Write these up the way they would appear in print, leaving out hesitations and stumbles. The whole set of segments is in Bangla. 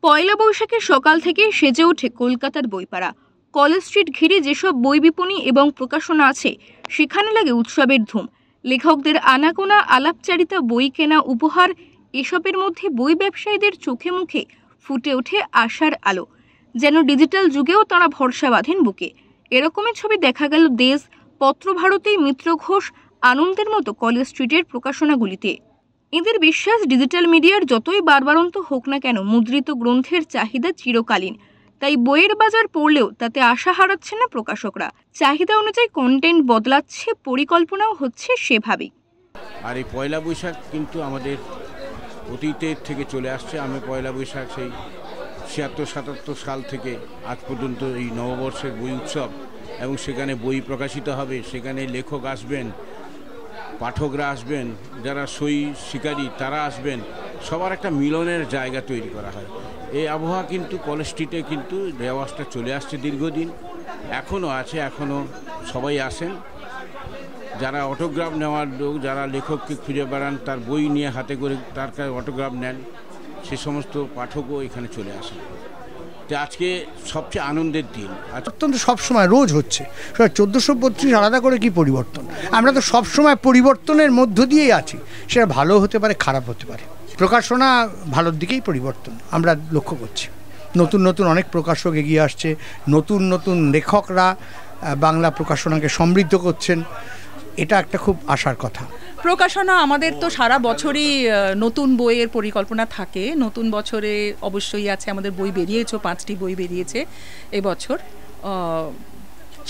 পয়লা বৈশাখের সকাল থেকে সেজে ওঠে কলকাতার বইপাড়া। কলেজ স্ট্রিট ঘিরে যেসব বই বিপণী এবং প্রকাশনা আছে সেখানে লাগে উৎসবের ধুম। লেখকদের আনাগোনা, আলাপচারিতা, বই কেনা, উপহার, এসবের মধ্যে বই ব্যবসায়ীদের চোখে মুখে ফুটে ওঠে আশার আলো। যেন ডিজিটাল যুগেও তাঁরা ভরসা বাঁধেন বুকে। এরকমই ছবি দেখা গেল দেশ, পত্রভারতী, মিত্র ঘোষ, আনন্দের মতো কলেজ স্ট্রিটের প্রকাশনাগুলিতে। এদের বিশ্বাস, ডিজিটাল মিডিয়ার যতই বারবারন্ত হোক না কেন, মুদ্রিত গ্রন্থের চাহিদা চিরকালীন। তাই বইয়ের বাজার পড়লেও তাতে আশা হারাচ্ছে না প্রকাশকরা। চাহিদা অনুযায়ী কন্টেন্ট বদলাচ্ছে, পরিকল্পনাও হচ্ছে সেভাবেই। আর এই পয়লা বৈশাখ কিন্তু আমাদের অতীতের থেকে চলে আসছে। আমি পয়লা বৈশাখ সেই ৭৬-৭৭ সাল থেকে আজ পর্যন্ত এই নববর্ষের বই উৎসব, এবং সেখানে বই প্রকাশিত হবে, সেখানে লেখক আসবেন, পাঠকরা আসবেন, যারা সই শিকারী তারা আসবেন, সবার একটা মিলনের জায়গা তৈরি করা হয়। এই আবহাওয়া কিন্তু কলেজ স্ট্রিটে কিন্তু রেওয়াজটা চলে আসছে দীর্ঘদিন, এখনও আছে, এখনও সবাই আসেন। যারা অটোগ্রাফ নেওয়ার লোক, যারা লেখককে খুঁজে বেড়ান, তার বই নিয়ে হাতে করে তার কাছে অটোগ্রাফ নেন, সে সমস্ত পাঠকও এখানে চলে আসেন। তো আজকে সবচেয়ে আনন্দের দিন। অত্যন্ত সবসময় রোজ হচ্ছে 1432 আলাদা করে কি পরিবর্তন? আমরা তো সবসময় পরিবর্তনের মধ্য দিয়েই আছি। সেটা ভালো হতে পারে, খারাপ হতে পারে। প্রকাশনা ভালোর দিকেই পরিবর্তন আমরা লক্ষ্য করছি। নতুন নতুন অনেক প্রকাশক এগিয়ে আসছে, নতুন নতুন লেখকরা বাংলা প্রকাশনাকে সমৃদ্ধ করছেন। এটা একটা খুব আশার কথা। প্রকাশনা আমাদের তো সারা বছরই নতুন বইয়ের পরিকল্পনা থাকে। নতুন বছরে অবশ্যই আছে, আমাদের বই বেরিয়েছে, 5টি বই বেরিয়েছে এবছর।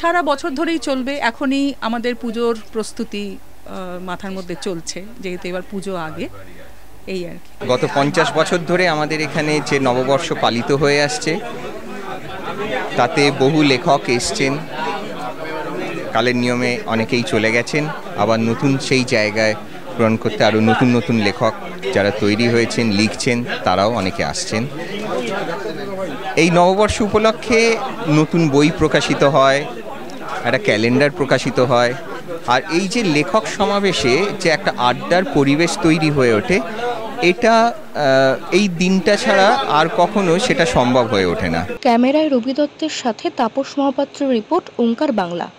সারা বছর ধরেই চলবে। এখনই আমাদের পুজোর প্রস্তুতি মাথার মধ্যে চলছে, যেহেতু এবার পুজো আগে। এই আর কি। গত 50 বছর ধরে আমাদের এখানে যে নববর্ষ পালিত হয়ে আসছে, তাতে বহু লেখক এসছেন, কালের নিয়মে অনেকেই চলে গেছেন, আবার নতুন সেই জায়গায় পূরণ করতে আরও নতুন নতুন লেখক যারা তৈরি হয়েছেন, লিখছেন, তারাও অনেকে আসছেন। এই নববর্ষ উপলক্ষে নতুন বই প্রকাশিত হয়, একটা ক্যালেন্ডার প্রকাশিত হয়, আর এই যে লেখক সমাবেশে যে একটা আড্ডার পরিবেশ তৈরি হয়ে ওঠে, এটা এই দিনটা ছাড়া আর কখনো সেটা সম্ভব হয়ে ওঠে না। ক্যামেরায় রবি দত্তের সাথে তাপস মহাপাত্রের রিপোর্ট, ওঙ্কার বাংলা।